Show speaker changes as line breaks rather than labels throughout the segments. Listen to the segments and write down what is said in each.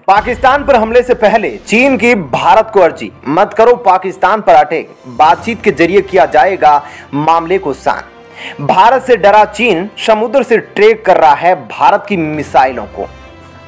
पाकिस्तान पर हमले से पहले चीन की भारत को अर्जी, मत करो पाकिस्तान पर अटैक, बातचीत के जरिए किया जाएगा मामले को शांत। भारत से डरा चीन समुद्र से ट्रैक कर रहा है भारत की मिसाइलों को।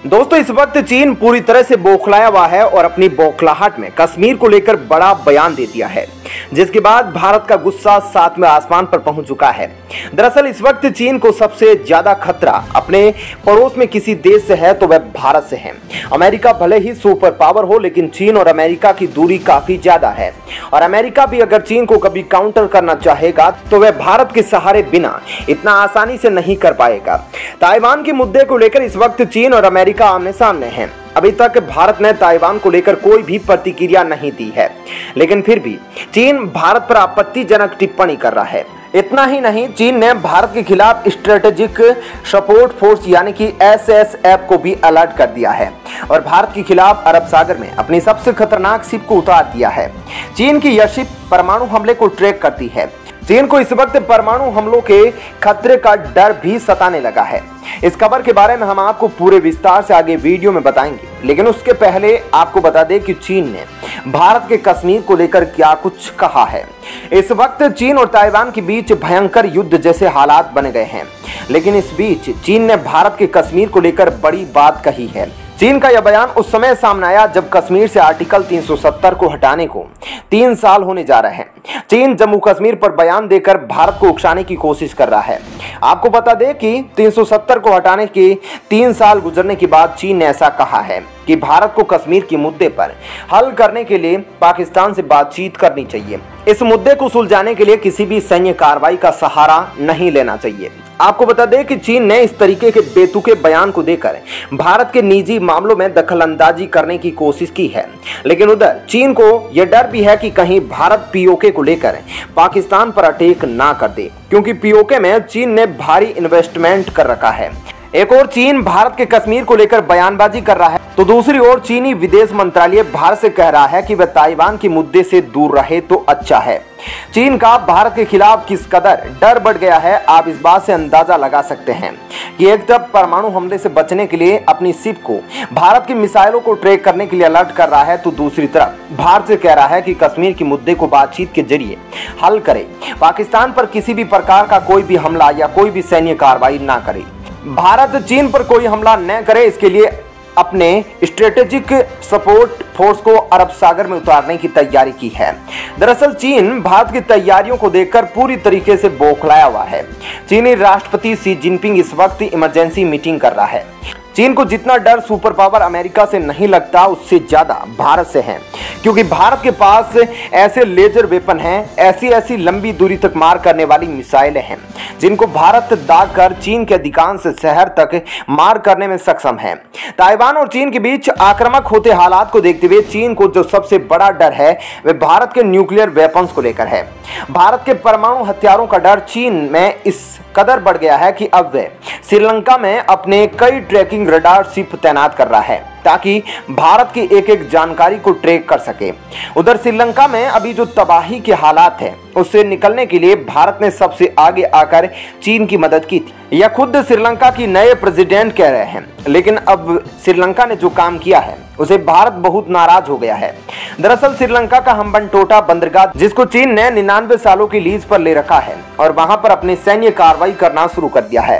दोस्तों, इस वक्त चीन पूरी तरह से बौखलाया हुआ है और अपनी बौखलाहट में कश्मीर को लेकर बड़ा बयान दे दिया है, जिसके बाद भारत का गुस्सा सातवें आसमान पर पहुंच चुका है। दरअसल इस वक्त चीन को सबसे ज्यादा खतरा अपने पड़ोस में किसी देश से है तो वह भारत से है। अमेरिका भले ही सुपर पावर हो, लेकिन चीन और अमेरिका की दूरी काफी ज्यादा है और अमेरिका भी अगर चीन को कभी काउंटर करना चाहेगा तो वह भारत के सहारे बिना इतना आसानी से नहीं कर पाएगा। ताइवान के मुद्दे को लेकर इस वक्त चीन और अमेरिका आमने सामने हैं। अभी तक भारत ने ताइवान को लेकर कोई भी प्रतिक्रिया नहीं दी है, लेकिन फिर भी चीन भारत पर आपत्तिजनक टिप्पणी कर रहा है। इतना ही नहीं, चीन ने भारत के खिलाफ स्ट्रेटेजिक सपोर्ट फोर्स यानी कि SSF को भी अलर्ट कर दिया है और भारत के खिलाफ अरब सागर में अपनी सबसे खतरनाक शिप को उतार दिया है। चीन की यह शिप परमाणु हमले को ट्रैक करती है। चीन को इस वक्त परमाणु हमलों के खतरे का डर भी सताने लगा है। इस खबर के बारे में हम आपको पूरे विस्तार से आगे वीडियो में बताएंगे, लेकिन उसके पहले आपको बता दें कि चीन ने भारत के कश्मीर को लेकर क्या कुछ कहा है। इस वक्त चीन और ताइवान के बीच भयंकर युद्ध जैसे हालात बन गए हैं, लेकिन इस बीच चीन ने भारत के कश्मीर को लेकर बड़ी बात कही है। चीन का यह बयान उस समय सामने आया जब कश्मीर से आर्टिकल 370 को हटाने को 3 साल होने जा रहे हैं। चीन जम्मू कश्मीर पर बयान देकर भारत को उकसाने की कोशिश कर रहा है। आपको बता दें कि 370 को हटाने के 3 साल गुजरने के बाद चीन ने ऐसा कहा है कि भारत को कश्मीर के मुद्दे पर हल करने के लिए पाकिस्तान से बातचीत करनी चाहिए। इस मुद्दे को सुलझाने के लिए किसी भी सैन्य कार्रवाई का सहारा नहीं लेना चाहिए। आपको बता दें कि चीन ने इस तरीके के बेतुके बयान को देकर भारत के निजी मामलों में दखलंदाजी करने की कोशिश की है, लेकिन उधर चीन को यह डर भी है कि कहीं भारत POK को लेकर पाकिस्तान पर अटैक ना कर दे, क्योंकि POK में चीन ने भारी इन्वेस्टमेंट कर रखा है। एक और चीन भारत के कश्मीर को लेकर बयानबाजी कर रहा है, तो दूसरी ओर चीनी विदेश मंत्रालय भारत से कह रहा है कि वह ताइवान के मुद्दे से दूर रहे तो अच्छा है। चीन का भारत के खिलाफ किस कदर डर बढ़ गया है, आप इस बात से अंदाजा लगा सकते हैं कि एक तरफ परमाणु हमले से बचने के लिए अपनी शिप को भारत की मिसाइलों को ट्रैक करने के लिए अलर्ट कर रहा है, तो दूसरी तरफ भारत से कह रहा है कि कश्मीर के मुद्दे को बातचीत के जरिए हल करे, पाकिस्तान पर किसी भी प्रकार का कोई भी हमला या कोई भी सैन्य कार्रवाई ना करे। भारत चीन पर कोई हमला न करे, इसके लिए अपने स्ट्रेटेजिक सपोर्ट फोर्स को अरब सागर में उतारने की तैयारी की है। दरअसल चीन भारत की तैयारियों को देखकर पूरी तरीके से बौखलाया हुआ है। चीनी राष्ट्रपति शी जिनपिंग इस वक्त इमरजेंसी मीटिंग कर रहा है। चीन को जितना डर सुपर पावर अमेरिका से नहीं लगता, उससे ज्यादा भारत से है, क्योंकि भारत के पास ऐसे लेजर वेपन हैं, ऐसी लंबी दूरी तक मार करने वाली मिसाइलें हैं, जिनको भारत दाग कर चीन के अधिकांश शहर तक मार करने में सक्षम है। ताइवान और चीन के बीच आक्रामक होते हालात को देखते हुए चीन को जो सबसे बड़ा डर है वह भारत के न्यूक्लियर वेपन्स को लेकर है। भारत के परमाणु हथियारों का डर चीन में इस कदर बढ़ गया है कि अब वह श्रीलंका में अपने कई ट्रैकिंग रडार शिप तैनात कर रहा है, ताकि भारत की एक एक जानकारी को ट्रैक कर सके। उधर श्रीलंका में अभी जो तबाही के हालात हैं, उससे निकलने के लिए भारत ने सबसे आगे आकर चीन की मदद की थी। यह खुद श्रीलंका की नए प्रेसिडेंट कह रहे हैं, लेकिन अब श्रीलंका ने जो काम किया है उसे भारत बहुत नाराज हो गया है। दरअसल श्रीलंका का हम्बनटोटा बंदरगाह, जिसको चीन ने 99 सालों की लीज पर ले रखा है और वहां पर अपनी सैन्य कार्रवाई करना शुरू कर दिया है।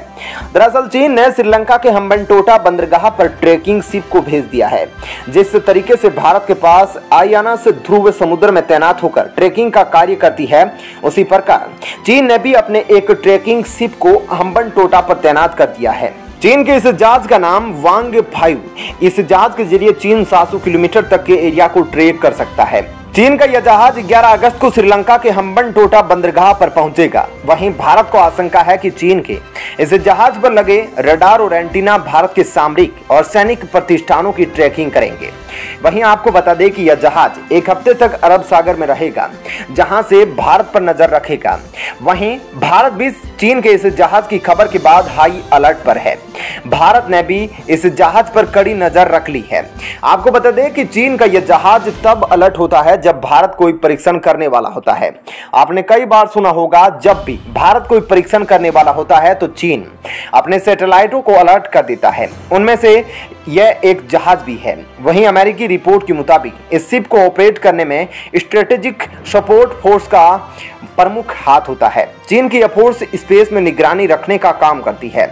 दरअसल चीन ने श्रीलंका के हम्बनटोटा बंदरगाह पर ट्रैकिंग शिप को भेज दिया है। जिस तरीके से भारत के पास आयानस ध्रुव समुद्र में तैनात होकर ट्रैकिंग का कार्य करती है, उसी प्रकार चीन ने भी अपने एक ट्रैकिंग शिप को हम्बनटोटा पर तैनात कर दिया है। चीन के इस जहाज का नाम वांग 5। इस जहाज के जरिए चीन 700 किलोमीटर तक के एरिया को ट्रैक कर सकता है। चीन का यह जहाज 11 अगस्त को श्रीलंका के हम्बनटोटा बंदरगाह पर पहुंचेगा। वहीं भारत को आशंका है कि चीन के इस जहाज पर लगे रडार और एंटीना भारत के सामरिक और सैनिक प्रतिष्ठानों की ट्रैकिंग करेंगे। वहीं आपको बता दें कि यह जहाज एक हफ्ते तक अरब सागर में रहेगा, जहां से भारत पर नजर रखेगा। वहीं भारत भी चीन के इस जहाज की खबर के बाद हाई अलर्ट पर है। भारत ने भी इस जहाज पर कड़ी नजर रख ली है। आपको बता दें कि चीन का यह जहाज तब अलर्ट होता है जब भारत कोई परीक्षण करने वाला होता है। आपने कई बार सुना होगा, जब भी भारत कोई परीक्षण करने वाला होता है तो चीन अपने सैटेलाइटों को अलर्ट कर देता है। उनमें से यह एक जहाज भी है। वहीं अमेरिकी रिपोर्ट के मुताबिक इस शिप को ऑपरेट करने में स्ट्रेटेजिक सपोर्ट फोर्स का प्रमुख हाथ होता है। चीन की यह फोर्स स्पेस में निगरानी रखने का काम करती है।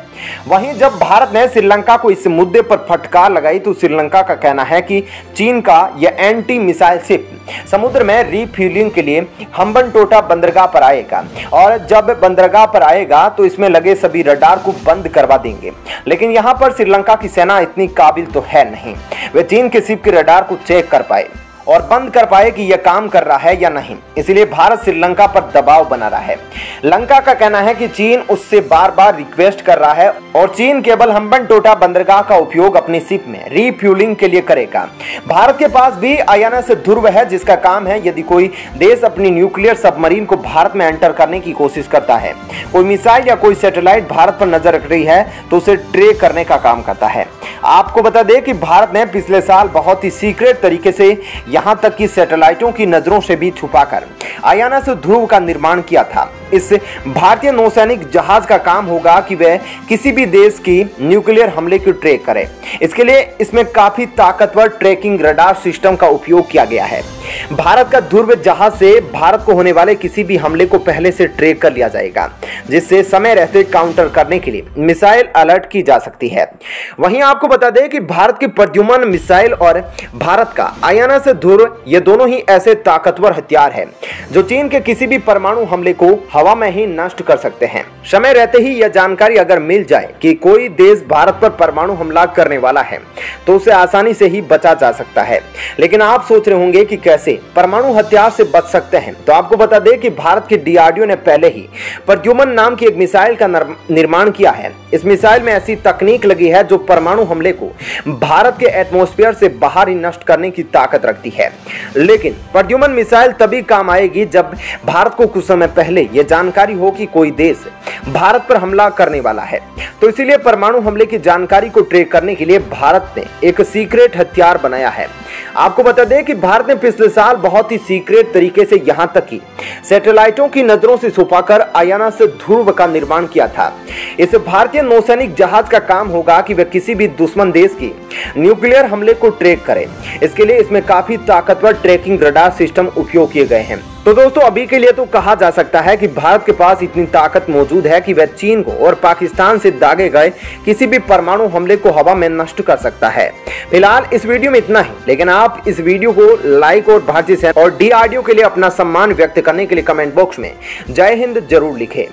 वहीं जब भारत ने श्रीलंका को इस मुद्दे पर फटकार लगाई तो श्रीलंका का कहना है कि चीन का यह एंटी मिसाइल शिप समुद्र में रिफ्यूलिंग के लिए हम्बनटोटा बंदरगाह पर आएगा और जब बंदरगाह पर आएगा तो इसमें लगे सभी रडार को बंद करवा देंगे। लेकिन यहाँ पर श्रीलंका की सेना इतनी काबिल तो है नहीं, वे चीन के शिप के रडार को चेक कर पाए और बंद कर पाए कि यह काम कर रहा है या नहीं। इसलिए भारत श्रीलंका पर दबाव बना रहा है। लंका का कहना है कि चीन उससे बार बार रिक्वेस्ट कर रहा है और चीन केवल हम्बनटोटा बंदरगाह का उपयोग अपनी शिप में रिफ्यूलिंग के लिए करेगा। भारत के पास भी INS ध्रुव है, जिसका काम है यदि कोई देश अपनी न्यूक्लियर सबमरीन को भारत में एंटर करने की कोशिश करता है, कोई मिसाइल या कोई सैटेलाइट भारत पर नजर रख रही है तो उसे ट्रैक करने का काम करता है। आपको बता दें कि भारत ने पिछले साल बहुत ही सीक्रेट तरीके से यहां तक कि सैटेलाइटों की नजरों से भी छुपाकर INS ध्रुव का निर्माण किया था। इस भारतीय नौसैनिक जहाज का काम होगा कि वह किसी भी देश की न्यूक्लियर हमले की ट्रैक करे। इसके लिए इसमें काफी ताकतवर ट्रैकिंग रडार सिस्टम का उपयोग किया गया है। भारत का ध्रुव जहाज से भारत को होने वाले किसी भी हमले को पहले से ट्रैक कर लिया जाएगा, जिससे समय रहते काउंटर करने के लिए मिसाइल अलर्ट की जा सकती है। वहीं आपको बता दें कि भारत की प्रद्युम्न मिसाइल और भारत का INS ध्रुव, ये दोनों ही ऐसे ताकतवर हथियार हैं जो चीन के किसी भी परमाणु हमले को हवा में ही नष्ट कर सकते हैं। समय रहते ही यह जानकारी अगर मिल जाए कि कोई देश भारत पर परमाणु हमला करने वाला है तो उसे आसानी से ही बचा जा सकता है। लेकिन आप सोच रहे होंगे कि कैसे परमाणु हथियार से बच सकते हैं, तो आपको बता दें कि भारत के DRDO ने पहले ही प्रद्युम्न नाम की एक मिसाइल का निर्माण किया है। इस मिसाइल में ऐसी तकनीक लगी है जो परमाणु हमले को भारत के एटमॉस्फेयर से बाहर ही नष्ट करने की ताकत रखती है। लेकिन प्रद्युम्न मिसाइल तभी काम आएगी जब भारत को कुछ समय पहले यह जानकारी हो कि कोई देश भारत पर हमला करने वाला है। तो इसीलिए परमाणु हमले की जानकारी को ट्रैक करने के लिए भारत ने एक सीक्रेट हथियार बनाया है। आपको बता दें कि भारत ने पिछले साल बहुत ही सीक्रेट तरीके से यहां तक कि सैटेलाइटों की नजरों से छुपाकर INS ध्रुव का निर्माण किया था। इस भारतीय नौसैनिक जहाज का काम होगा कि वह किसी भी दुश्मन देश की न्यूक्लियर हमले को ट्रैक करे। इसके लिए इसमें काफी ताकतवर ट्रैकिंग रडार सिस्टम उपयोग किए गए हैं। तो दोस्तों, अभी के लिए तो कहा जा सकता है कि भारत के पास इतनी ताकत मौजूद है कि वह चीन को और पाकिस्तान से दागे गए किसी भी परमाणु हमले को हवा में नष्ट कर सकता है। फिलहाल इस वीडियो में इतना ही, लेकिन आप इस वीडियो को लाइक और भारतीय सेना और DRDO के लिए अपना सम्मान व्यक्त करने के लिए कमेंट बॉक्स में जय हिंद जरूर लिखें।